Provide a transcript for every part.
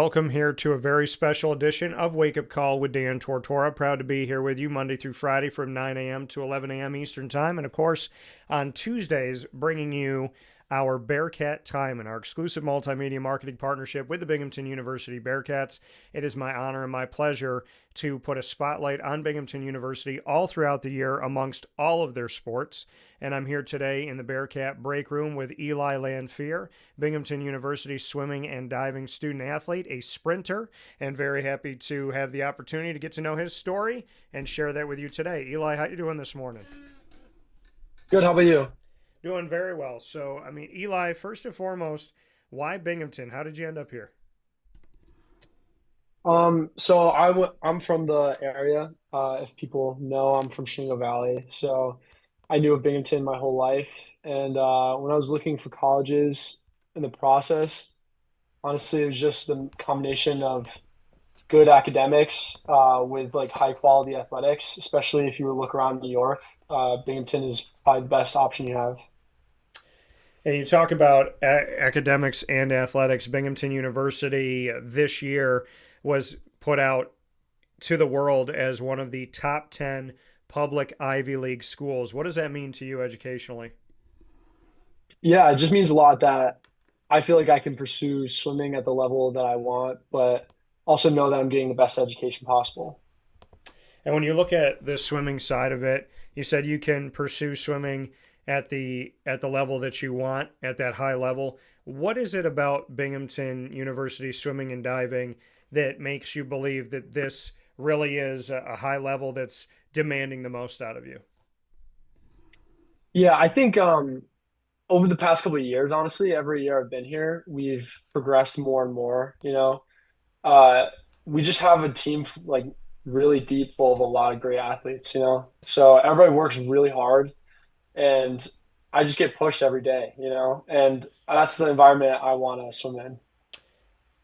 welcome here to a very special edition of Wake Up Call with Dan Tortora. Proud to be here with you Monday through Friday from 9 a.m. to 11 a.m. Eastern Time. And of course, on Tuesdays, bringing you our Bearcat Time and our exclusive multimedia marketing partnership with the Binghamton University Bearcats. It is my honor and my pleasure to put a spotlight on Binghamton University all throughout the year amongst all of their sports. And I'm here today in the Bearcat Breakroom with Eli Lanfear, Binghamton University swimming and diving student athlete, a sprinter, and very happy to have the opportunity to get to know his story and share that with you today. Eli, how you doing this morning? Good. How about you? Doing very well. So, Eli, first and foremost, why Binghamton? How did you end up here? I'm from the area. If people know, I'm from Chenango Valley. So I knew of Binghamton my whole life. And when I was looking for colleges in the process, honestly, it was just the combination of good academics with like high quality athletics, especially if you were to look around New York. Binghamton is probably the best option you have. And you talk about academics and athletics. Binghamton University this year was put out to the world as one of the top 10 public Ivy League schools. What does that mean to you educationally? Yeah, it just means a lot that I feel like I can pursue swimming at the level that I want, but also know that I'm getting the best education possible. And when you look at the swimming side of it, you said you can pursue swimming at the level that you want, at that high level. What is it about Binghamton University swimming and diving that makes you believe that this really is a high level that's demanding the most out of you? Yeah, I think over the past couple of years, honestly, every year I've been here, we've progressed more and more, Uh, we just have a team like really deep full of a lot of great athletes. So everybody works really hard and I just get pushed every day, and that's the environment I want to swim in.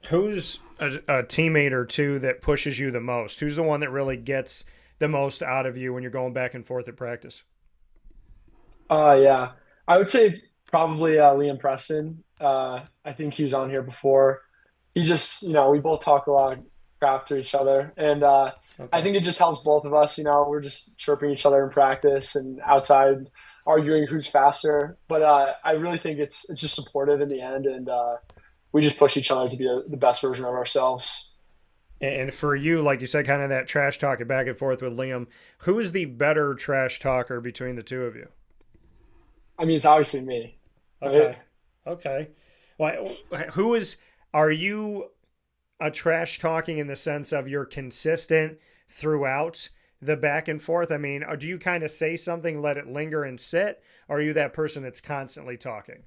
Who's a teammate or two that pushes you the most? Who's the one that really gets the most out of you when you're going back and forth at practice? Yeah, I would say probably Liam Preston. I think he was on here before. He just, we both talk a lot of crap to each other, and I Okay. think it just helps both of us. We're just chirping each other in practice and outside, arguing who's faster. But I really think it's just supportive in the end, and we just push each other to be the best version of ourselves. And for you, like you said, kind of that trash talking back and forth with Liam, who is the better trash talker between the two of you? I mean, it's obviously me, right? Okay. Okay. Well, who is, are you a trash talking in the sense of you're consistent throughout the back and forth? I mean, or do you kind of say something, let it linger and sit? Or are you that person that's constantly talking?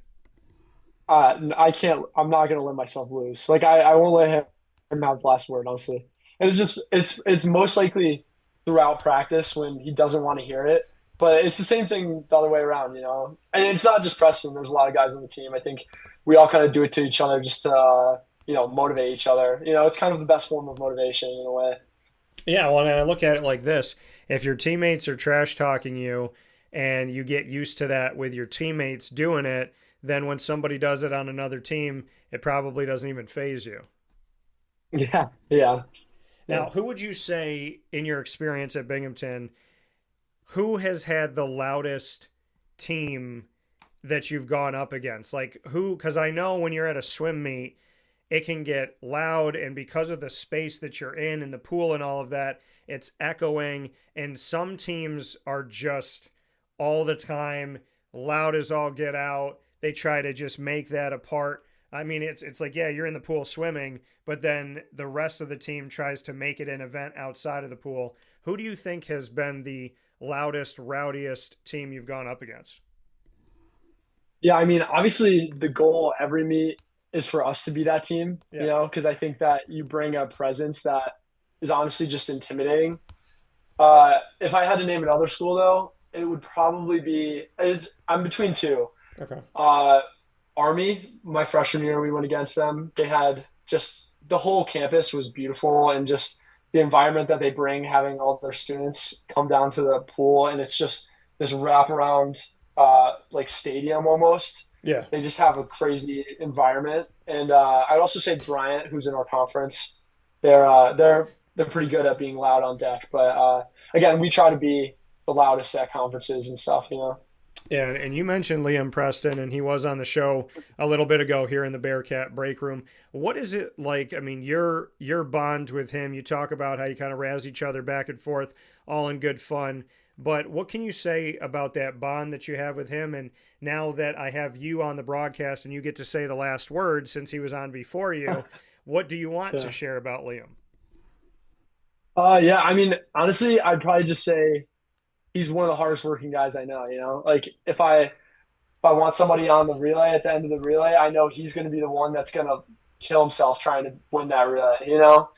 I can't. I'm not gonna let myself lose. Like I won't let him have the last word. Honestly, and it's most likely throughout practice when he doesn't want to hear it. But it's the same thing the other way around. And it's not just Preston. There's a lot of guys on the team. I think we all kind of do it to each other just to motivate each other. It's kind of the best form of motivation in a way. Yeah, well, and I look at it like this. If your teammates are trash talking you and you get used to that with your teammates doing it, then when somebody does it on another team, it probably doesn't even phase you. Yeah, yeah, yeah. Now, who would you say, in your experience at Binghamton, who has had the loudest team that you've gone up against? Like, who, because I know when you're at a swim meet, it can get loud, and because of the space that you're in the pool and all of that, it's echoing. And some teams are just all the time loud as all get out. They try to just make that a part. I mean, it's like, yeah, you're in the pool swimming, but then the rest of the team tries to make it an event outside of the pool. Who do you think has been the loudest, rowdiest team you've gone up against? Yeah, I mean, obviously the goal every meet is for us to be that team, Yeah. because I think that you bring a presence that is honestly just intimidating. If I had to name another school though, it would probably I'm between two. Okay. Uh, Army, my freshman year, we went against them. They had just the whole campus was beautiful and just the environment that they bring, having all their students come down to the pool, and it's just this wraparound like stadium almost. Yeah. They just have a crazy environment. And I'd also say Bryant, who's in our conference, they're pretty good at being loud on deck. But again, we try to be the loudest at conferences and stuff, you know. Yeah, and you mentioned Liam Preston, and he was on the show a little bit ago here in the Bearcat Breakroom. What is it like? I mean, your bond with him. You talk about how you kind of razz each other back and forth, all in good fun. But what can you say about that bond that you have with him? And now that I have you on the broadcast and you get to say the last word since he was on before you, what do you want to Yeah. share about Liam? Yeah. I mean, honestly, I'd probably just say he's one of the hardest working guys I know. You know, like if I want somebody on the relay at the end of the relay, I know he's going to be the one that's going to kill himself trying to win that relay. You know,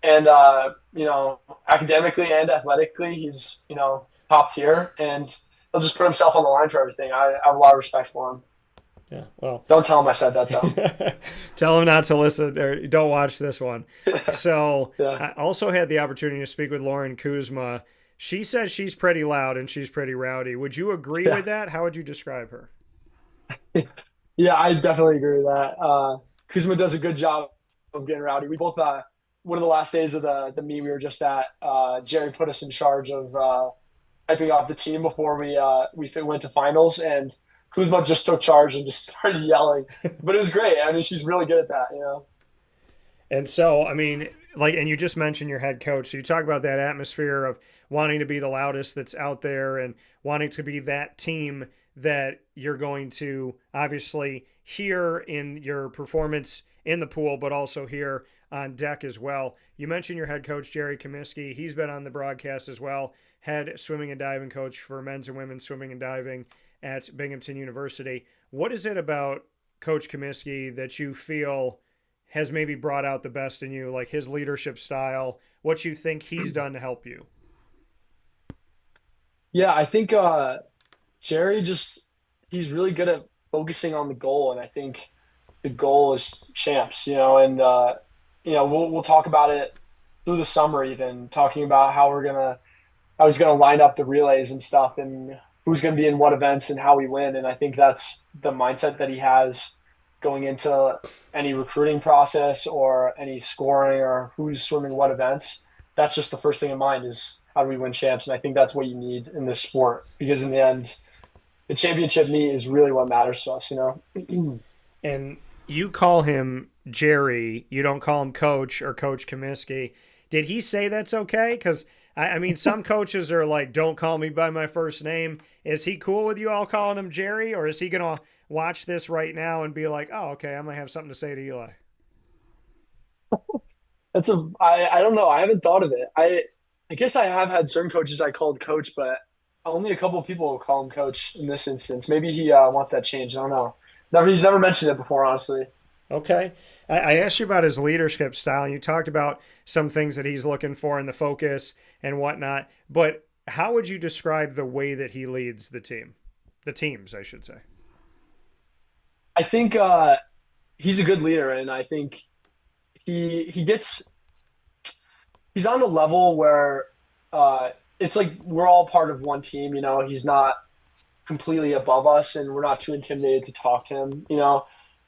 and academically and athletically, he's top tier, and he'll just put himself on the line for everything. I have a lot of respect for him. Yeah, well, Don't tell him I said that though. tell him not to listen or don't watch this one. So Yeah, I also had the opportunity to speak with Lauren Kuzma. She says she's pretty loud and she's pretty rowdy. Would you agree yeah, with that? How would you describe her? yeah. I definitely agree with that. Kuzma does a good job of getting rowdy. We both one of the last days of the meet we were just at. Jerry put us in charge of hyping up the team before we went to finals, and Kuzma just took charge and just started yelling. But it was great. I mean, she's really good at that, you know. And so, I mean, like, and you just mentioned your head coach. So you talk about that atmosphere of wanting to be the loudest that's out there and wanting to be that team that you're going to obviously hear in your performance in the pool, but also here on deck as well. You mentioned your head coach, Jerry Comiskey. He's been on the broadcast as well, head swimming and diving coach for men's and women's swimming and diving at Binghamton University. What is it about Coach Comiskey that you feel has maybe brought out the best in you, like his leadership style, what you think he's done to help you? Yeah, I think Jerry just he's really good at focusing on the goal, and I think the goal is champs, you know, and we'll talk about it through the summer, even talking about how he's gonna line up the relays and stuff, and who's gonna be in what events and how we win. And I think that's the mindset that he has going into any recruiting process or any scoring or who's swimming what events. That's just the first thing in mind is how do we win champs, and I think that's what you need in this sport because in the end, the championship meet is really what matters to us, you know. And you call him Jerry, you don't call him Coach or Coach Comiskey. Did he say that's okay? Because I mean, some coaches are like, "Don't call me by my first name." Is he cool with you all calling him Jerry, or is he gonna watch this right now and be like, "Oh, okay, I'm gonna have something to say to Eli"? I don't know. I haven't thought of it. I guess I have had certain coaches I called coach, but only a couple of people will call him coach in this instance. Maybe he wants that change. I don't know. He's never mentioned it before, honestly. Okay. I asked you about his leadership style, and you talked about some things that he's looking for in the focus and whatnot. But how would you describe the way that he leads the team? The teams, I should say. I think he's a good leader, and I think he gets he's on a level where it's like we're all part of one team. You know, he's not completely above us, and we're not too intimidated to talk to him. You know,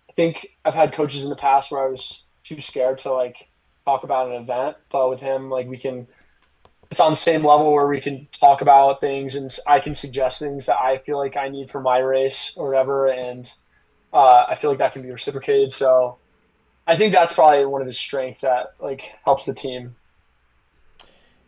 I think I've had coaches in the past where I was too scared to like talk about an event, but with him, like we can. It's on the same level where we can talk about things, and I can suggest things that I feel like I need for my race or whatever, and I feel like that can be reciprocated. So I think that's probably one of his strengths that like helps the team.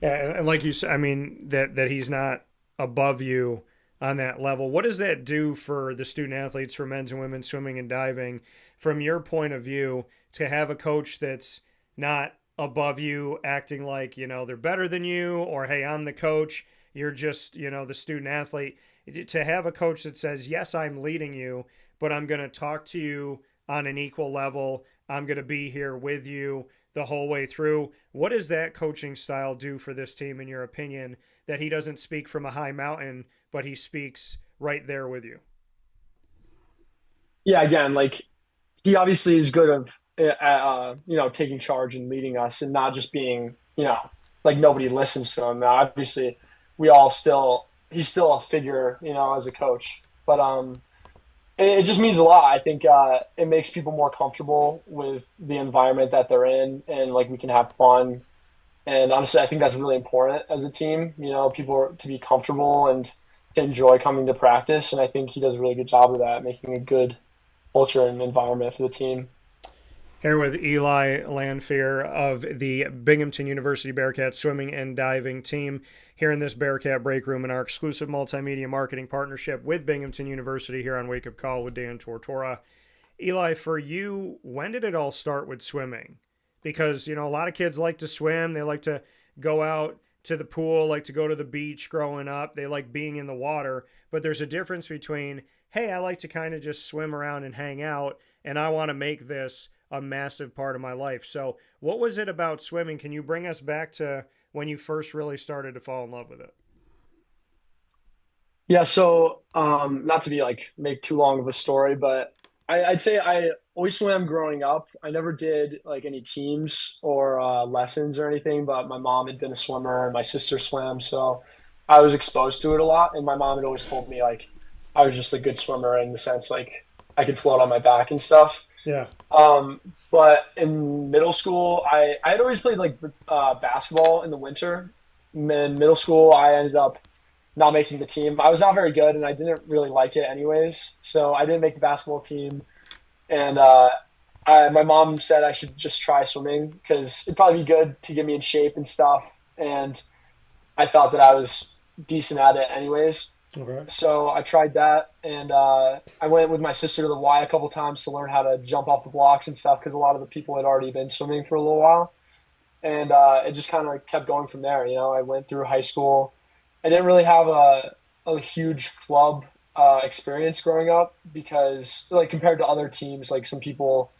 Yeah, and like you said, I mean that he's not above you on that level. What does that do for the student athletes for men's and women's swimming and diving, from your point of view, to have a coach that's not above you, acting like they're better than you, or hey, I'm the coach, you're just the student athlete. To have a coach that says, yes, I'm leading you, but I'm going to talk to you on an equal level. I'm going to be here with you the whole way through. What does that coaching style do for this team, in your opinion, that he doesn't speak from a high mountain, but he speaks right there with you? Yeah, again, like he obviously is good at taking charge and leading us, and not just being like nobody listens to him. Now, obviously, we all still he's still a figure as a coach, but it just means a lot. I think it makes people more comfortable with the environment that they're in, and like we can have fun. And honestly, I think that's really important as a team. People to be comfortable and to enjoy coming to practice. And I think he does a really good job of that, making a good culture and environment for the team. Here with Eli Lanfear of the Binghamton University Bearcat swimming and diving team here in this Bearcat Breakroom in our exclusive multimedia marketing partnership with Binghamton University here on Wake Up Call with Dan Tortora. Eli, for you, when did it all start with swimming? Because, a lot of kids like to swim. They like to go out to the pool, like to go to the beach growing up. They like being in the water. But there's a difference between, hey, I like to kind of just swim around and hang out, and I want to make this a massive part of my life. So, what was it about swimming? Can you bring us back to when you first really started to fall in love with it? Yeah, so not to be like make too long of a story, but I'd say I always swam growing up. I never did like any teams or lessons or anything, but my mom had been a swimmer and my sister swam, so I was exposed to it a lot. And my mom had always told me like I was just a good swimmer in the sense like I could float on my back and stuff. Yeah. Um, but in middle school, I had always played like basketball in the winter. In middle school, I ended up not making the team. I was not very good, and I didn't really like it anyways. So I didn't make the basketball team, and my mom said I should just try swimming because it'd probably be good to get me in shape and stuff. And I thought that I was decent at it anyways. Okay. So I tried that, and I went with my sister to the Y a couple times to learn how to jump off the blocks and stuff because a lot of the people had already been swimming for a little while, and it just kind of kept going from there. I went through high school. I didn't really have a huge club experience growing up because, like, compared to other teams, like some people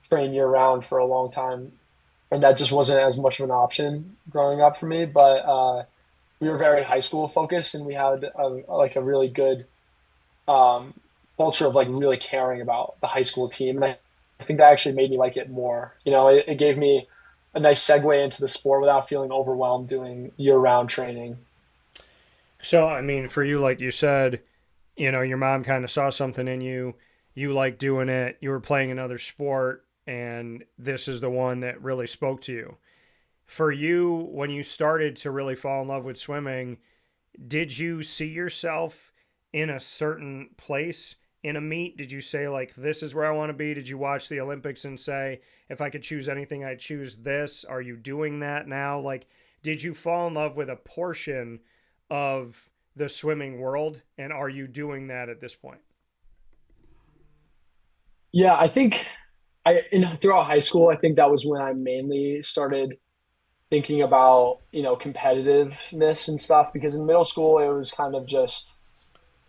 train year round for a long time, and that just wasn't as much of an option growing up for me. But we were very high school focused, and we had like a really good um, culture of like really caring about the high school team, and I think that actually made me like it more. It gave me a nice segue into the sport without feeling overwhelmed doing year round training. So, I mean, for you, like you said, your mom kind of saw something in you. You like doing it. You were playing another sport, and this is the one that really spoke to you. For you, when you started to really fall in love with swimming, did you see yourself in a certain place in a meet? Did you say, like, this is where I want to be? Did you watch the Olympics and say, if I could choose anything, I'd choose this? Are you doing that now? Like, did you fall in love with a portion of the swimming world? And are you doing that at this point? Yeah, I think throughout high school, I think that was when I mainly started thinking about, competitiveness and stuff because in middle school it was kind of just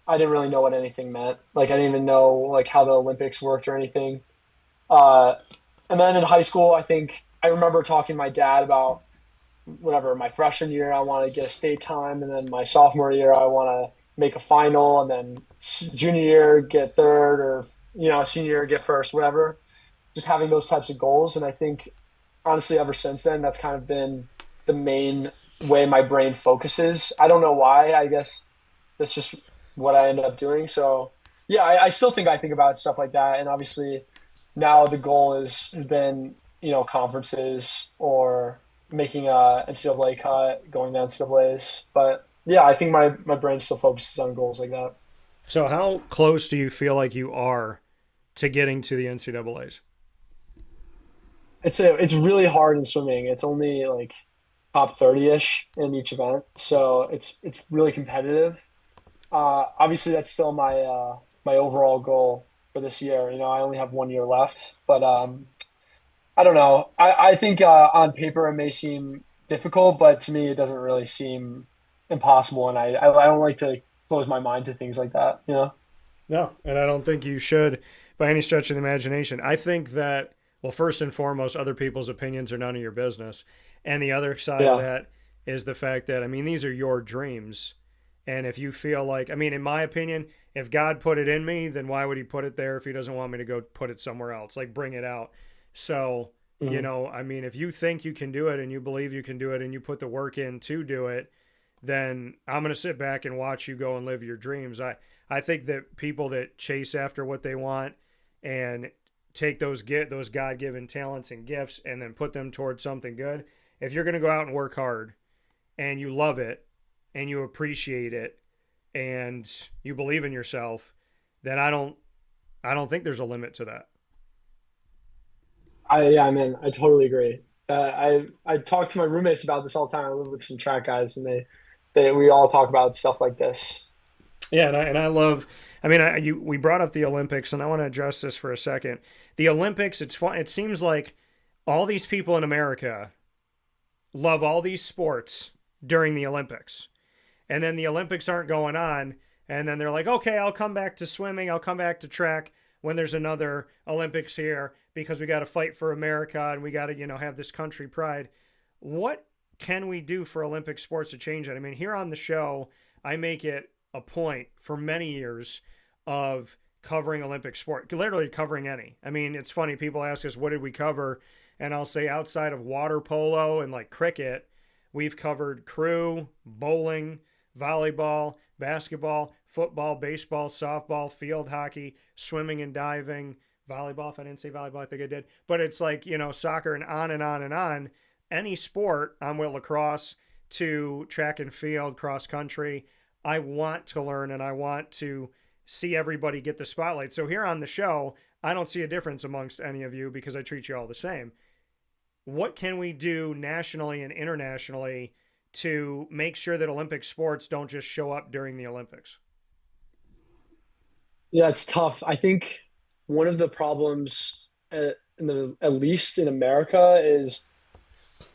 I didn't really know what anything meant. Like I didn't even know like how the Olympics worked or anything. Uh, and then in high school, I think I remember talking to my dad about whatever my freshman year I want to get a state time, and then my sophomore year I want to make a final, and then junior year get third, or senior year get first, whatever. Just having those types of goals, and I think honestly ever since then that's kind of been the main way my brain focuses. I don't know why. I guess that's just what I ended up doing. So yeah, I still think I think about stuff like that, and obviously now the goal has been conferences or making a NCAA cut, going to NCAA's. But yeah, I think my brain still focuses on goals like that. So, how close do you feel like you are to getting to the NCAA's? It's really hard in swimming. It's only like top 30-ish in each event, so it's really competitive. Obviously, that's still my overall goal for this year. I only have 1 year left, but I don't know. I think on paper it may seem difficult, but to me it doesn't really seem impossible, and I don't like to close my mind to things like that. No, and I don't think you should by any stretch of the imagination. I think that, well, first and foremost, other people's opinions are none of your business. And the other side of Yeah, that is the fact that, I mean, these are your dreams. And if you feel like, I mean, in my opinion, if God put it in me, then why would he put it there if he doesn't want me to go put it somewhere else? Like, bring it out. So, hmm I mean, if you think you can do it and you believe you can do it and you put the work in to do it, then I'm going to sit back and watch you go and live your dreams. I think that people that chase after what they want and take those God given talents and gifts and then put them towards something good. If you're going to go out and work hard and you love it and you appreciate it and you believe in yourself, then I don't think there's a limit to that. Yeah, man, I totally agree. I talk to my roommates about this all the time. I live with some track guys, and they we all talk about stuff like this. Yeah, and I love. I mean, we brought up the Olympics, and I want to address this for a second. The Olympics, it's fun. It seems like all these people in America love all these sports during the Olympics, and then the Olympics aren't going on, and then they're like, okay, I'll come back to swimming, I'll come back to track when there's another Olympics here because we got to fight for America and we got to have this country pride. What can we do for Olympic sports to change it? I mean, here on the show, I make it a point for many years of covering Olympic sport, literally covering any. I mean, it's funny. People ask us, what did we cover? And I'll say outside of water polo and like cricket, we've covered crew, bowling, volleyball, basketball, football, baseball, softball, field hockey, swimming and diving, volleyball. If I didn't say volleyball, I think I did. But it's like, soccer and on and on and on. Any sport, I'm with lacrosse to track and field, cross country. I want to learn and I want to see everybody get the spotlight. So here on the show, I don't see a difference amongst any of you because I treat you all the same. What can we do nationally and internationally to make sure that Olympic sports don't just show up during the Olympics? Yeah, it's tough. I think one of the problems, at least in America, is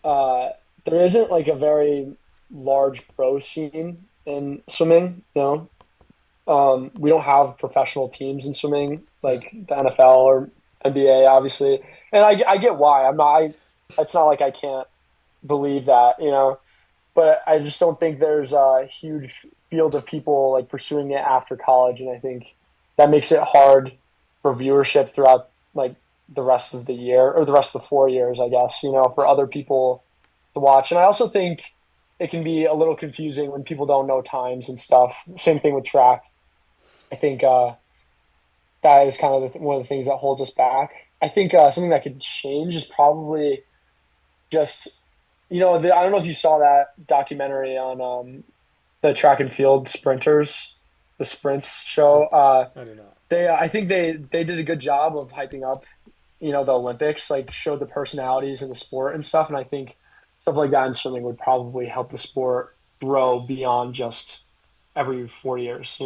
uh, there isn't like a very large pro scene in swimming. We don't have professional teams in swimming Yeah. like the NFL or NBA, obviously. And I get why. It's not like I can't believe that. But I just don't think there's a huge field of people like pursuing it after college. And I think that makes it hard for viewership throughout like the rest of the year or the rest of the 4 years, I guess, for other people to watch. And I also think it can be a little confusing when people don't know times and stuff. Same thing with track. I think that is kind of one of the things that holds us back. I think something that could change is probably just, I don't know if you saw that documentary on the track and field sprinters, the sprints show. I do not. I think they did a good job of hyping up, the Olympics, like showed the personalities in the sport and stuff. And I think stuff like that in swimming would probably help the sport grow beyond just every 4 years.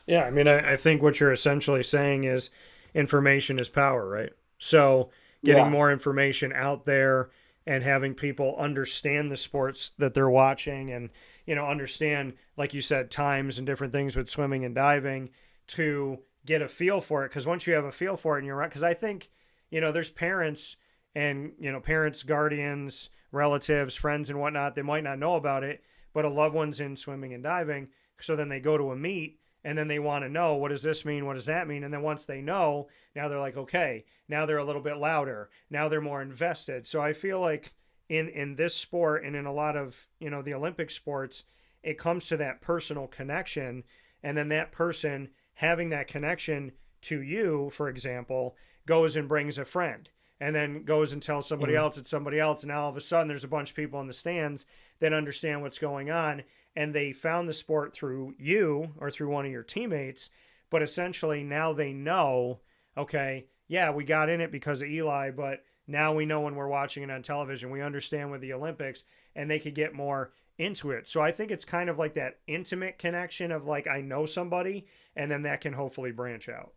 Yeah, I mean, I think what you're essentially saying is information is power, right? So getting Yeah. more information out there and having people understand the sports that they're watching and, understand, like you said, times and different things with swimming and diving to get a feel for it. Because once you have a feel for it and you're right, because I think, there's parents and, parents, guardians, relatives, friends, and whatnot, they might not know about it, but a loved one's in swimming and diving. So then they go to a meet and then they want to know, what does this mean? What does that mean? And then once they know, now they're like, okay, now they're a little bit louder. Now they're more invested. So I feel like in this sport and in a lot of, the Olympic sports, it comes to that personal connection. And then that person having that connection to you, for example, goes and brings a friend and then goes and tells somebody Mhm. else it's somebody else. And now all of a sudden there's a bunch of people in the stands that understand what's going on and they found the sport through you or through one of your teammates, but essentially now they know, okay, yeah, we got in it because of Eli, but now we know when we're watching it on television, we understand with the Olympics and they could get more into it. So I think it's kind of like that intimate connection of like, I know somebody, and then that can hopefully branch out.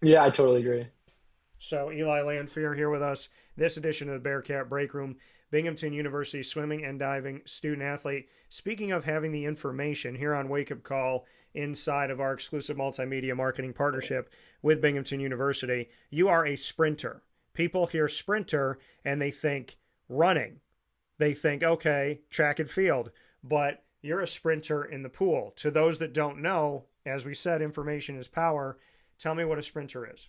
Yeah, I totally agree. So Eli Lanfear here with us. This edition of the Bearcat Breakroom, Binghamton University swimming and diving student athlete. Speaking of having the information here on Wake Up Call inside of our exclusive multimedia marketing partnership with Binghamton University, you are a sprinter. People hear sprinter and they think running. They think, okay, track and field, but you're a sprinter in the pool. To those that don't know, as we said, information is power. Tell me what a sprinter is.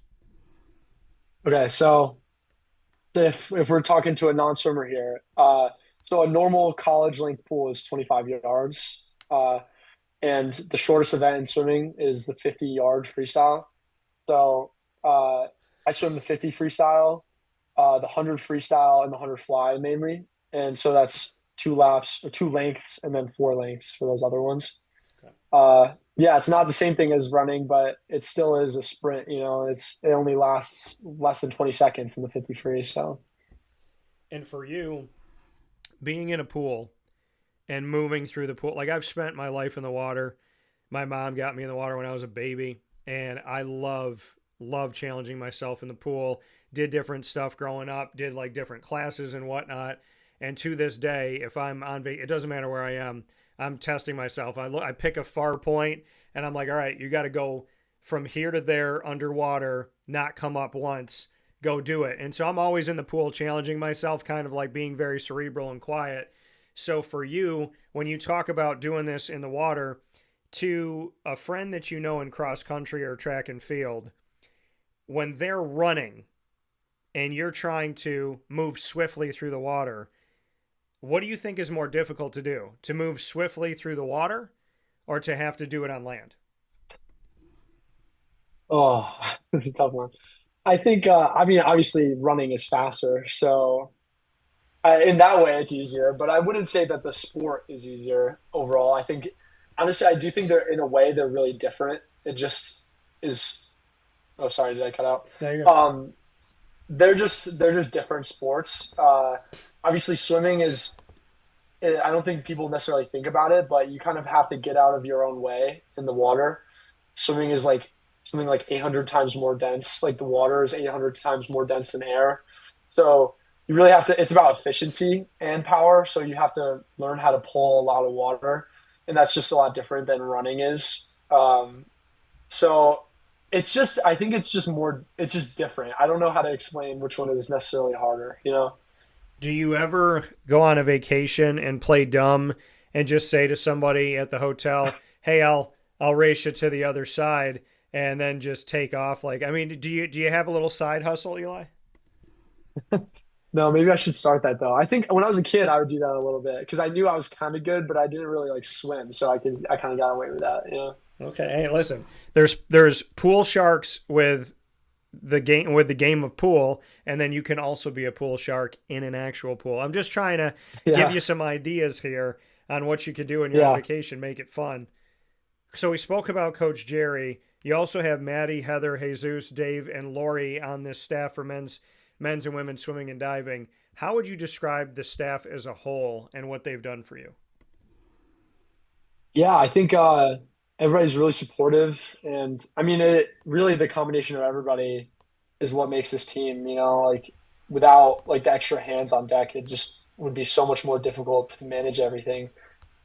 Okay, so if we're talking to a non-swimmer here, so a normal college length pool is 25 yards. and the shortest event in swimming is the 50-yard freestyle. So I swim the 50 freestyle, the 100 freestyle, and the 100 fly mainly. And so that's 2 laps or 2 lengths and then 4 lengths for those other ones. Okay. Yeah, it's not the same thing as running, but it still is a sprint. It only lasts less than 20 seconds in the 50 free. So And for you, being in a pool and moving through the pool, like I've spent my life in the water. My mom got me in the water when I was a baby, and I love challenging myself in the pool. Did different stuff growing up, did like different classes and whatnot. And to this day, if I'm on it doesn't matter where I am. I'm testing myself. I pick a far point, and I'm like, all right, you got to go from here to there underwater, not come up once. Go do it. And so I'm always in the pool challenging myself, kind of like being very cerebral and quiet. So for you, when you talk about doing this in the water, to a friend that you know in cross country or track and field, when they're running and you're trying to move swiftly through the water, what do you think is more difficult to do? To move swiftly through the water or to have to do it on land? oh, this is a tough one. I think I mean obviously running is faster, so in that way it's easier. But I wouldn't say that the sport is easier overall. I think honestly I do think they're in a way they're really different. It just is. Oh, sorry, did I cut out? There you go. They're just different sports. Obviously, swimming is. I don't think people necessarily think about it, but you kind of have to get out of your own way in the water. Swimming is like something like 800 times more dense. Like the water is 800 times more dense than air. So you really have to. It's about efficiency and power. So you have to learn how to pull a lot of water, and that's just a lot different than running is. So it's just, I think it's just more, it's just different. I don't know how to explain which one is necessarily harder. Do you ever go on a vacation and play dumb and just say to somebody at the hotel, "Hey, I'll race you to the other side," and then just take off? Like, I mean, do you have a little side hustle, Eli? No, maybe I should start that though. I think when I was a kid, I would do that a little bit because I knew I was kind of good, but I didn't really like swim, so I kind of got away with that. Okay. Hey, listen. There's pool sharks with the game of pool, and then you can also be a pool shark in an actual pool. I'm just trying to give Yeah, you some ideas here on what you could do when you're on yeah, vacation, make it fun. So we spoke about Coach Jerry. You also have Maddie, Heather, Jesus, Dave, and Lori on this staff for men's and women's swimming and diving. How would you describe the staff as a whole and what they've done for you? yeah. I think everybody's really supportive, and I mean, it really the combination of everybody is what makes this team. Like without like the extra hands on deck, it just would be so much more difficult to manage everything.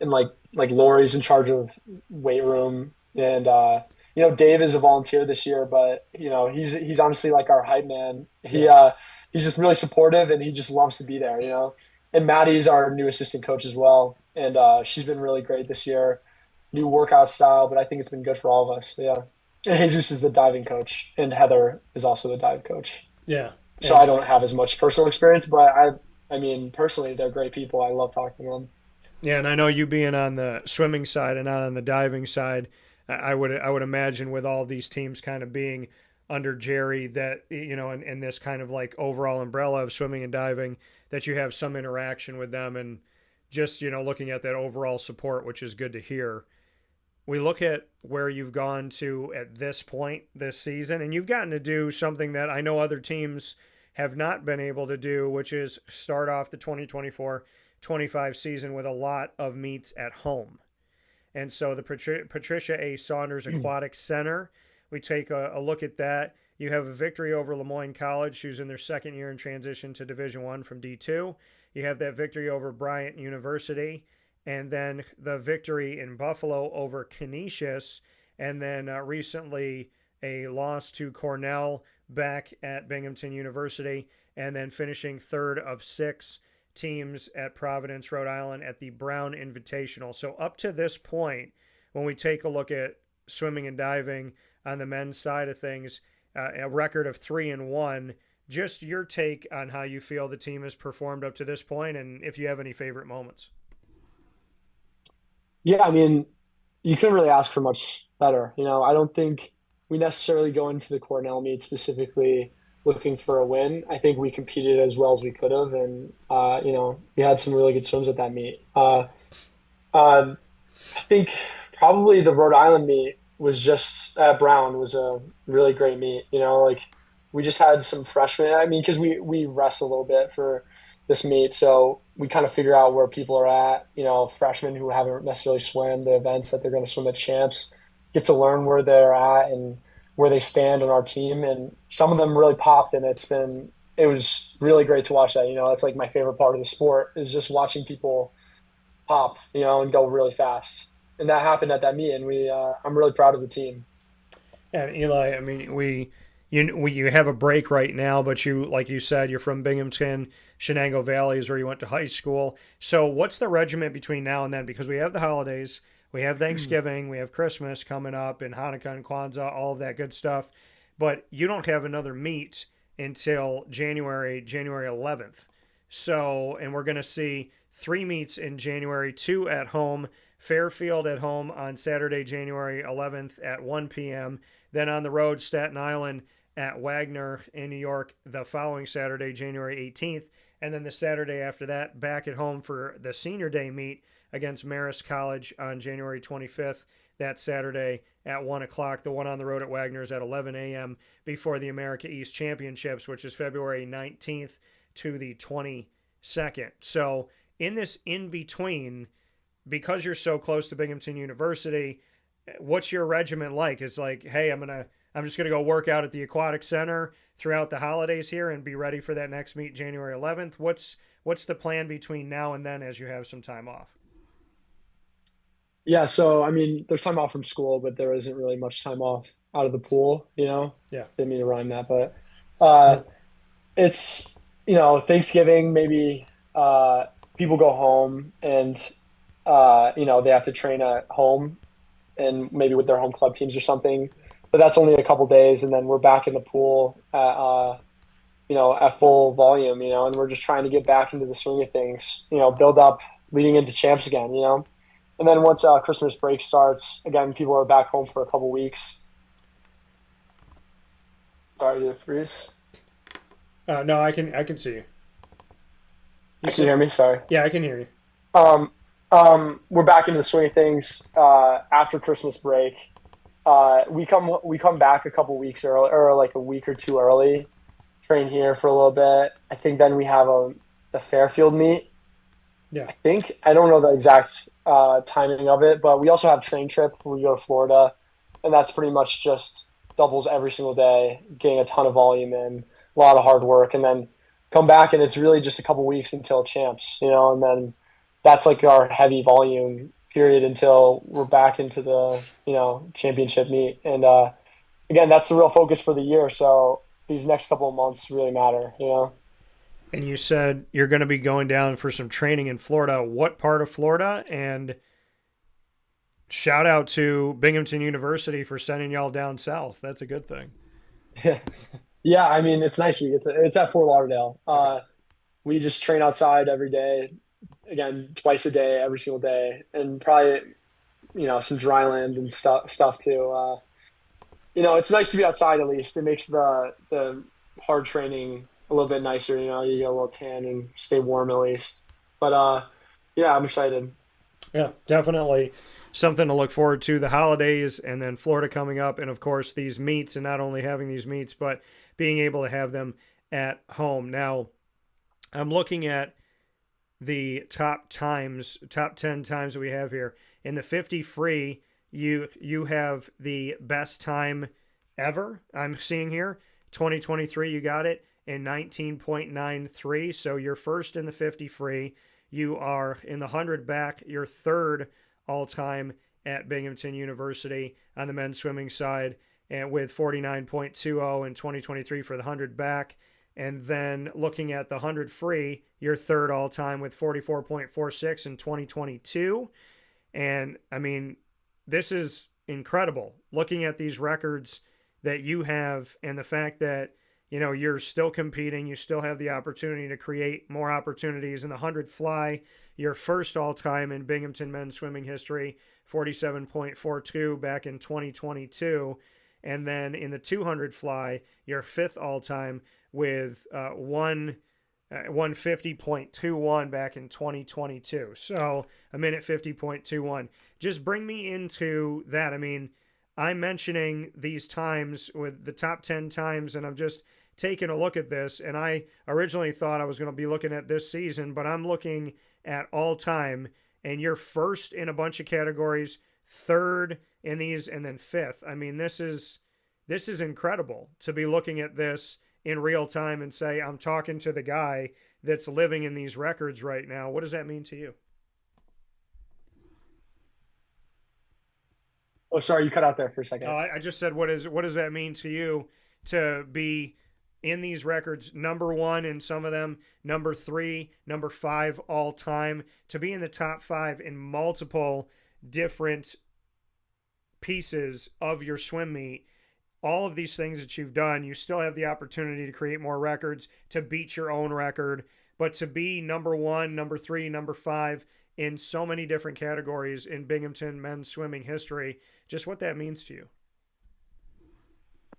And like Lori's in charge of weight room, and Dave is a volunteer this year, but he's honestly like our hype man. Yeah. He's just really supportive, and he just loves to be there. And Maddie's our new assistant coach as well, and she's been really great this year. New workout style, but I think it's been good for all of us. Yeah. And Jesus is the diving coach, and Heather is also the dive coach. Yeah. So And I don't have as much personal experience, but I mean, personally, they're great people. I love talking to them. yeah, and I know you being on the swimming side and not on the diving side, I would imagine with all these teams kind of being under Jerry that in this kind of like overall umbrella of swimming and diving that you have some interaction with them and just looking at that overall support, which is good to hear. We look at where you've gone to at this point this season, and you've gotten to do something that I know other teams have not been able to do, which is start off the 2024-25 season with a lot of meets at home. And so the Patricia A. Saunders Aquatic Center, we take a look at that. You have a victory over Lemoyne College, who's in their second year in transition to Division One from D2. You have that victory over Bryant University, and then the victory in Buffalo over Canisius, and then recently a loss to Cornell back at Binghamton University, and then finishing third of six teams at Providence, Rhode Island at the Brown Invitational. So up to this point, when we take a look at swimming and diving on the men's side of things, a record of 3-1. Just your take on how you feel the team has performed up to this point, and if you have any favorite moments. Yeah, I mean, you couldn't really ask for much better. I don't think we necessarily go into the Cornell meet specifically looking for a win. I think we competed as well as we could have, and we had some really good swims at that meet. Uh, I think probably the Rhode Island meet was just at Brown was a really great meet. Like we just had some freshmen. I mean, because we rest a little bit for this meet, so we kind of figure out where people are at. Freshmen who haven't necessarily swam the events that they're going to swim at champs get to learn where they're at and where they stand on our team, and some of them really popped, and it was really great to watch that. That's like my favorite part of the sport is just watching people pop, and go really fast. And that happened at that meet, and I'm really proud of the team. And Eli, I mean, you have a break right now, but you, like you said, you're from Binghamton, Chenango Valley is where you went to high school. So what's the regiment between now and then? Because we have the holidays, we have Thanksgiving, we have Christmas coming up, and Hanukkah and Kwanzaa, all of that good stuff. But you don't have another meet until January 11th. So, and we're going to see three meets in January, two at home. Fairfield at home on Saturday, January 11th at 1 p.m. Then on the road, Staten Island at Wagner in New York the following Saturday, January 18th. And then the Saturday after that, back at home for the senior day meet against Marist College on January 25th. That Saturday at 1 o'clock. The one on the road at Wagner's at 11 a.m. before the America East Championships, which is February 19th to the 22nd. So in this in between, because you're so close to Binghamton University, what's your regiment like? It's like, hey, I'm just gonna go work out at the aquatic center throughout the holidays here and be ready for that next meet January 11th. What's the plan between now and then as you have some time off? Yeah, so I mean, there's time off from school, but there isn't really much time off out of the pool. Yeah. Didn't mean to rhyme that, but uh, it's Thanksgiving maybe people go home and they have to train at home and maybe with their home club teams or something. But that's only a couple days, and then we're back in the pool at full volume, and we're just trying to get back into the swing of things, build up leading into champs again. And then once Christmas break starts, again, people are back home for a couple weeks. Sorry, did it freeze? No, I can see you. You Can you said, hear me? Sorry. yeah, I can hear you. Um, we're back into the swing of things after Christmas break. We come back a couple weeks early, or like a week or two early. Train here for a little bit. I think then we have a Fairfield meet. Yeah. I think I don't know the exact timing of it, but we also have train trip where we go to Florida, and that's pretty much just doubles every single day, getting a ton of volume in, a lot of hard work, and then come back and it's really just a couple weeks until champs, and then that's like our heavy volume period until we're back into the championship meet, and again that's the real focus for the year. So these next couple of months really matter. And you said you're going to be going down for some training in Florida. What part of Florida? And shout out to Binghamton University for sending y'all down south. That's a good thing. Yeah, I mean it's nice. It's at Fort Lauderdale. Okay. We just train outside every day, again twice a day, every single day, and probably some dry land and stuff too. It's nice to be outside at least. It makes the hard training a little bit nicer. You get a little tan and stay warm at least. But yeah, I'm excited. Yeah, definitely something to look forward to. The holidays and then Florida coming up, and of course these meets, and not only having these meets, but being able to have them at home. Now, I'm looking at the top 10 times that we have here. In the 50 free, you have the best time ever. I'm seeing here 2023. You got it in 19.93. So you're first in the 50 free. You are in the 100 back. You're third all time at Binghamton University on the men's swimming side, and with 49.20 in 2023 for the 100 back. And then looking at the 100 free, you're third all time with 44.46 in 2022. And I mean, this is incredible looking at these records that you have, and the fact that you're still competing. You still have the opportunity to create more opportunities. In the 100 fly, your first all time in Binghamton men's swimming history, 47.42 back in 2022. And then in the 200 fly, your fifth all time with 150.21 back in 2022. So a minute 50.21. Just bring me into that. I mean, I'm mentioning these times with the top 10 times, and I'm just taking a look at this. And I originally thought I was going to be looking at this season, but I'm looking at all time, and you're first in a bunch of categories, third in these, and then fifth. I mean, this is incredible to be looking at this in real time and say, I'm talking to the guy that's living in these records right now. What does that mean to you? Oh, sorry, you cut out there for a Oh, second. I just said, what does that mean to you to be in these records, number one in some of them, number three, number five all time, to be in the top five in multiple different pieces of your swim meet? All of these things that you've done, you still have the opportunity to create more records, to beat your own record, but to be number one, number three, number five in so many different categories in Binghamton men's swimming history, just what that means to you.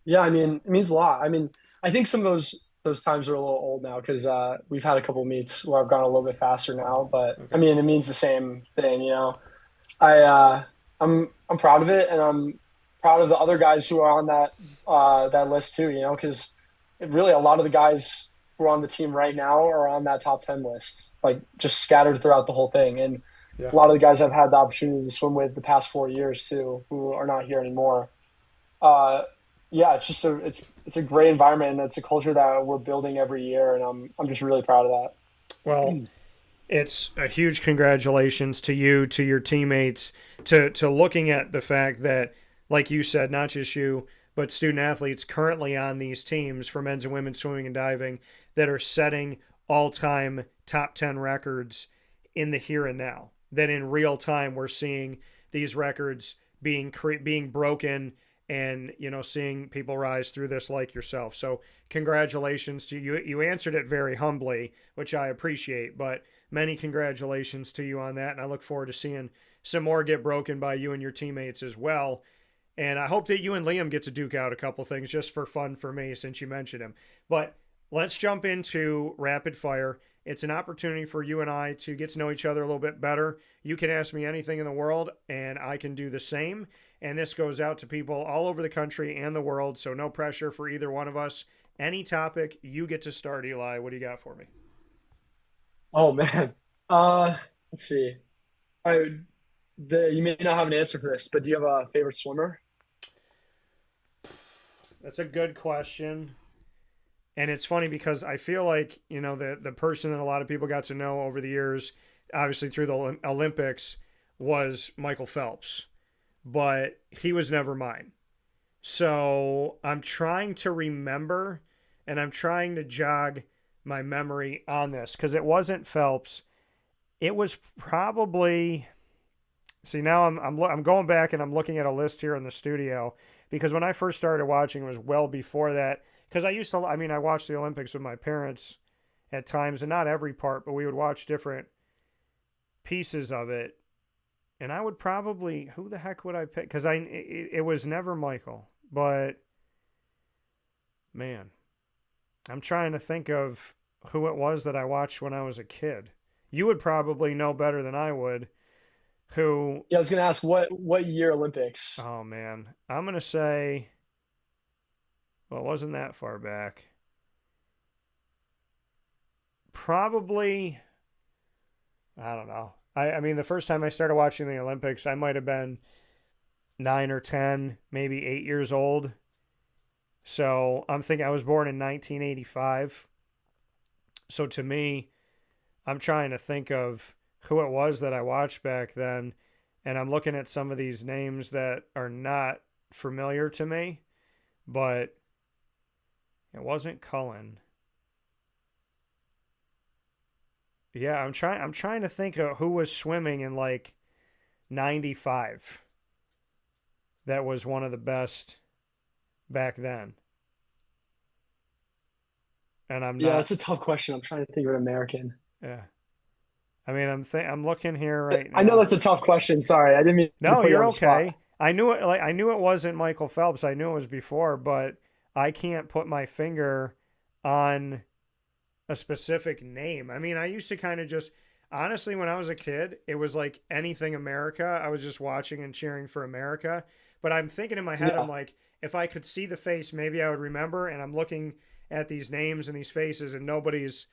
Yeah, I mean, it means a lot. I mean, I think some of those times are a little old now because we've had a couple meets where I've gone a little bit faster now. But I Okay. mean, it means the same thing, you know. I I'm proud of it, and I'm proud of the other guys who are on that list too. You know, because really a lot of the guys who are on the team right now are on that top 10 list, like just scattered throughout the whole thing. And Yeah. a lot of the guys I've had the opportunity to swim with the past 4 years too, who are not here anymore. Uh, yeah, it's just it's a great environment, and it's a culture that we're building every year, and I'm just really proud of Well, that. it's a huge congratulations to you, to your teammates, to looking at the fact that, like you said, not just you, but student athletes currently on these teams for men's and women's swimming and diving that are setting all-time top 10 records in the here and now. That in real time we're seeing these records being broken, and seeing people rise through this like yourself. So congratulations to you. You answered it very humbly, which I appreciate, but many congratulations to you on that. And I look forward to seeing some more get broken by you and your teammates as well. And I hope that you and Liam get to duke out a couple things just for fun for me, since you mentioned him. But let's jump into rapid fire. It's an opportunity for you and I to get to know each other a little bit better. You can ask me anything in the world, and I can do the same. And this goes out to people all over the country and the world, so no pressure for either one of us. Any topic, you get to start, Eli. What do you got for me? Oh man. Uh, let's see. I you may not have an answer for this, but do you have a favorite swimmer? That's a good question. And it's funny because I feel like, the person that a lot of people got to know over the years, obviously through the Olympics, was Michael Phelps, but he was never mine. So I'm trying to remember, and I'm trying to jog my memory on this because it wasn't Phelps. It was probably. See, now I'm going back and I'm looking at a list here in the studio, because when I first started watching it was well before that. Because I watched the Olympics with my parents at times, and not every part, but we would watch different pieces of it. And I would probably, who the heck would I pick? Because it was never Michael, but man, I'm trying to think of who it was that I watched when I was a kid. You would probably know better than I would. Who? Yeah, I was gonna ask what year Olympics? Oh man, I'm gonna say. Well, it wasn't that far back. Probably. I don't know. I mean, the first time I started watching the Olympics, I might have been 9 or 10, maybe 8 years old. So I'm thinking I was born in 1985. So to me, I'm trying to think of who it was that I watched back then. And I'm looking at some of these names that are not familiar to me, but it wasn't Cullen. Yeah, I'm trying to think of who was swimming in like 95. That was one of the best back then. and I'm Yeah, not. that's a tough question. I'm trying to think of an American. Yeah, I mean, I'm looking here right I know now. that's a tough question. Sorry, I didn't mean to No, put you you're on the spot. okay. I knew it wasn't Michael Phelps. I knew it was before, but I can't put my finger on a specific name. I mean, I used to kind of just honestly when I was a kid, it was like anything America. I was just watching and cheering for America. But I'm thinking in my head, I'm Yeah, like, if I could see the face, maybe I would remember. And I'm looking at these names and these faces, and nobody's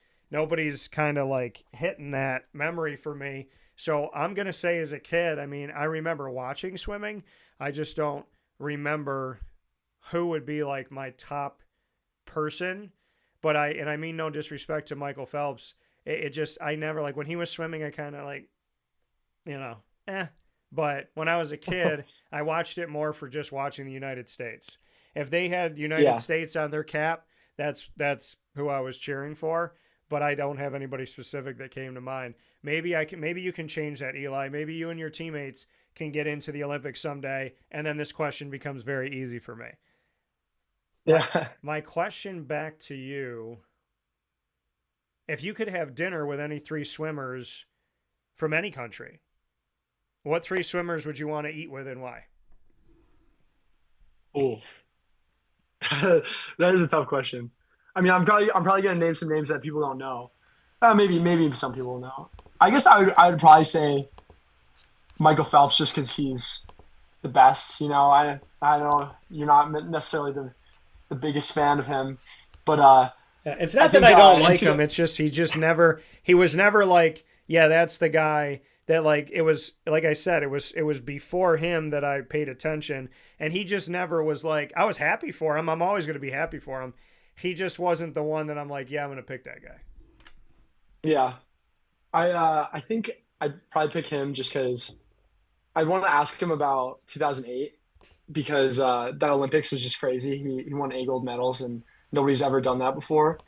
kind of like hitting that memory for me. So I'm gonna say as a kid, I mean, I remember watching swimming. I just don't remember who would be like my top person. But I mean no disrespect to Michael Phelps. It just I never like when he was swimming. I kind of like you know eh. But when I was a kid, I watched it more for just watching the United States. If they had United yeah, States on their cap, that's who I was cheering for. But I don't have anybody specific that came to mind. Maybe I can. Maybe you can change that, Eli. Maybe you and your teammates can get into the Olympics someday, and then this question becomes very easy for me. My yeah. my question back to you: if you could have dinner with any three swimmers from any country, what three swimmers would you want to eat with and why? Oh, that is a tough question. I mean, I'm probably gonna name some names that people don't know. Maybe some people know. I guess I would probably say Michael Phelps just because he's the best. I know you're not necessarily the biggest fan of him, but It's I not that think I don't like into him. It's just he was never like, yeah, that's the guy that like it was like I said, it was before him that I paid attention and he just never was like I was happy for him. I'm always going to be happy for him. He just wasn't the one that I'm like, yeah, I'm going to pick that guy. yeah, I think I'd probably pick him just because I want to ask him about 2008 because that Olympics was just crazy. He won 8 gold medals and nobody's ever done that before.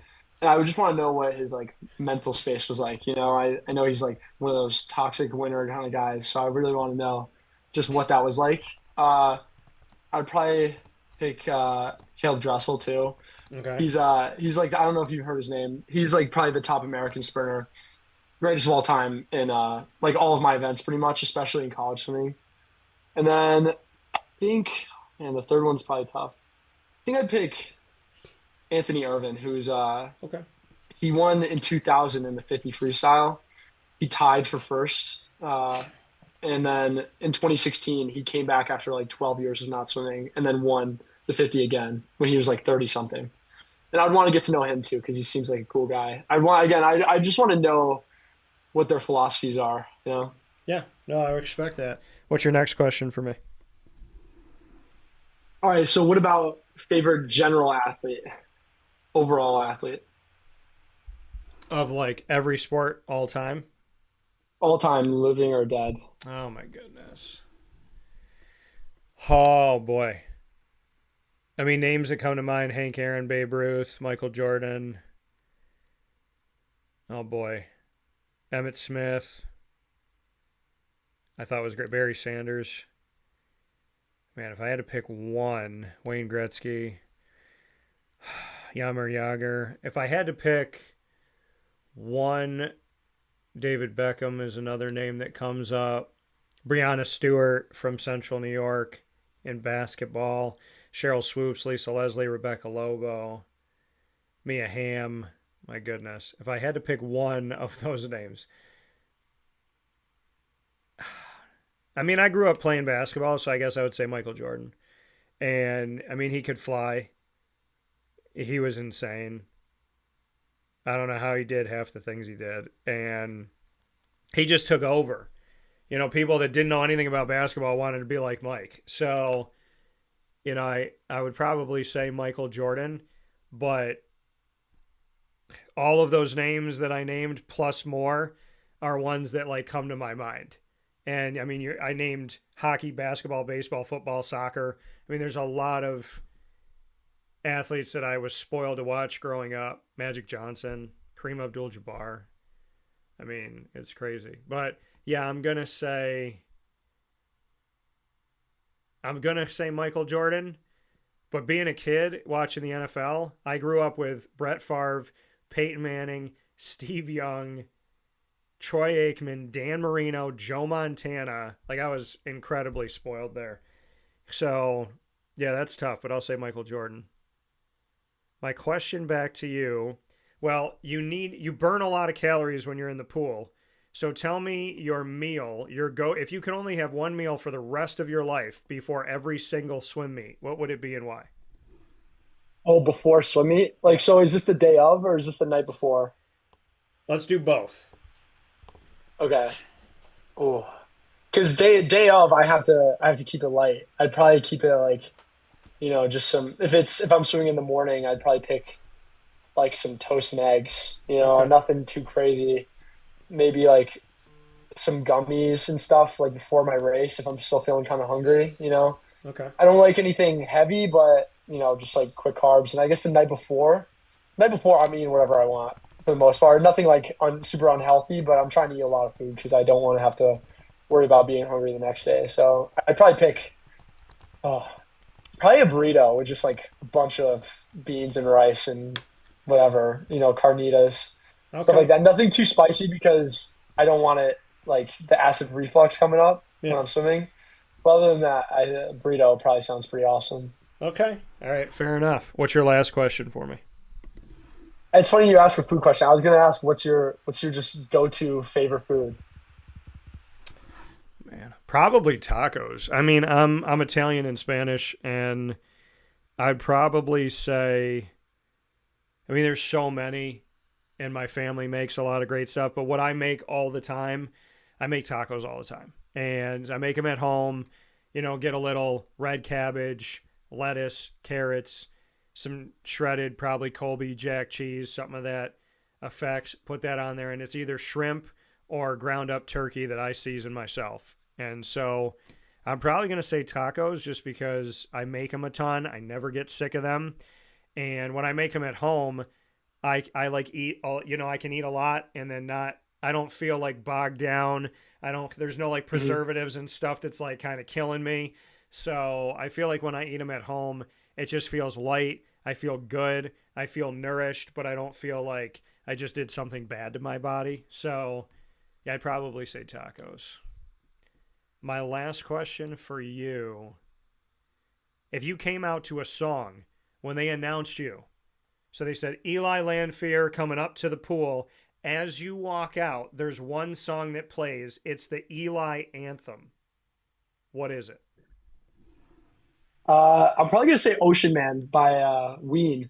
And I would just want to know what his like mental space was like. I know he's like one of those toxic winner kind of guys, so I really want to know just what that was like. I'd probably pick Caleb Dressel too. Okay. He's like I don't know if you've heard his name. He's like probably the top American sprinter, greatest of all time in like all of my events pretty much, especially in college swimming. And then I think, and the third one's probably tough. I think I'd pick Anthony Irvin, who's Okay. he won in 2000 in the 50 freestyle. He tied for first. And then in 2016, he came back after like 12 years of not swimming and then won the 50 again when he was like 30 something. And I'd want to get to know him too because he seems like a cool guy. I just want to know what their philosophies are. Yeah. No, I expect that. What's your next question for me? All right, so what about favorite general athlete, overall athlete, Of like every sport all time? all time, living or dead? Oh my goodness. Oh boy. I mean, names that come to mind: Hank Aaron, Babe Ruth, Michael Jordan. Oh boy, Emmett Smith. I thought was great. Barry Sanders. Man, if I had to pick one, Wayne Gretzky, Yammer Yager. If I had to pick one, David Beckham is another name that comes up. Breonna Stewart from Central New York in basketball. Cheryl Swoops, Lisa Leslie, Rebecca Lobo, Mia Hamm. My goodness. If I had to pick one of those names, I mean, I grew up playing basketball, so I guess I would say Michael Jordan. And I mean, he could fly. He was insane. I don't know how he did half the things he did. And he just took over. People that didn't know anything about basketball wanted to be like Mike. So, I would probably say Michael Jordan, but all of those names that I named plus more are ones that like come to my mind. And I mean, I named hockey, basketball, baseball, football, soccer. I mean, there's a lot of athletes that I was spoiled to watch growing up. Magic Johnson, Kareem Abdul-Jabbar. I mean, it's crazy. But yeah, I'm gonna say Michael Jordan, But being a kid watching the NFL, I grew up with Brett Favre, Peyton Manning, Steve Young, Troy Aikman, Dan Marino, Joe Montana. Like, I was incredibly spoiled there. So, yeah, that's tough, but I'll say Michael Jordan. My question back to you. Well, you burn a lot of calories when you're in the pool. So tell me your meal, if you could only have one meal for the rest of your life before every single swim meet, what would it be and why? Oh, before swim meet? Yeah. Like, so is this the day of or is this the night before? Let's do both. Okay. Oh, because day of, I have to keep it light. I'd probably keep it like, just some. If I'm swimming in the morning, I'd probably pick like some toast and eggs. Okay. Nothing too crazy. Maybe like some gummies and stuff like before my race if I'm still feeling kind of hungry. Okay. I don't like anything heavy, but just like quick carbs. And I guess the night before I'm eating whatever I want for the most part. Nothing like super unhealthy, but I'm trying to eat a lot of food because I don't want to have to worry about being hungry the next day. So I'd probably pick oh, probably a burrito with just like a bunch of beans and rice and whatever, carnitas, stuff like Okay. that. Nothing too spicy because I don't want it like the acid reflux coming up when Yeah. I'm swimming. But other than that, burrito probably sounds pretty awesome. Okay. All right. Fair enough. What's your last question for me? It's funny you ask a food question. I was gonna ask what's your just go-to favorite food? Man, probably tacos. I mean, I'm Italian and Spanish, and I'd probably say, I mean, there's so many, and my family makes a lot of great stuff. But what I make all the time, I make tacos all the time, and I make them at home. Get a little red cabbage, lettuce, carrots, some shredded, probably Colby Jack cheese, something of that effect. Put that on there, and it's either shrimp or ground up turkey that I season myself. And so I'm probably going to say tacos just because I make them a ton. I never get sick of them. And when I make them at home, I like eat all, I can eat a lot and then not, I don't feel like bogged down. There's no like Hmm. preservatives and stuff that's like kind of killing me. So I feel like when I eat them at home, it just feels light. I feel good. I feel nourished, but I don't feel like I just did something bad to my body. So yeah, I'd probably say tacos. My last question for you. If you came out to a song when they announced you, so they said Eli Lanfear coming up to the pool, as you walk out, there's one song that plays. It's the Eli anthem. What is it? I'm probably gonna say Ocean Man by Ween.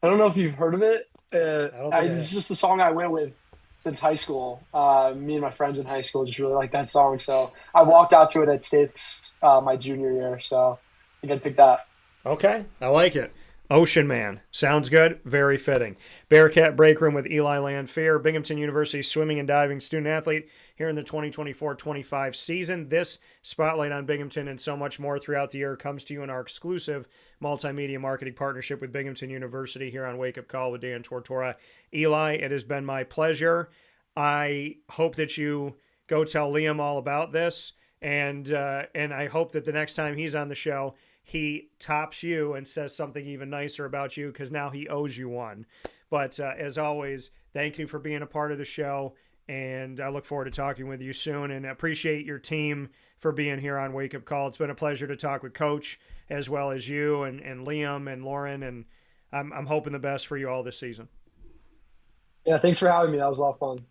I don't know if you've heard of it. I don't think I It's have. just the song I went with since high school. Me and my friends in high school just really like that song, so I walked out to it at States my junior year. So I think I'd pick that. Okay, I like it. Ocean Man. Sounds good. Very fitting. Bearcat Breakroom with Eli Lanfear, Binghamton University swimming and diving student athlete here in the 2024-25 season. This spotlight on Binghamton and so much more throughout the year comes to you in our exclusive multimedia marketing partnership with Binghamton University here on Wake Up Call with Dan Tortora. Eli, it has been my pleasure. I hope that you go tell Liam all about this, and I hope that the next time he's on the show, he tops you and says something even nicer about you because now he owes you one. But as always, thank you for being a part of the show. And I look forward to talking with you soon and appreciate your team for being here on Wake Up Call. It's been a pleasure to talk with Coach as well as you and Liam and Lauren. And I'm hoping the best for you all this season. Yeah, thanks for having me. That was a lot of fun.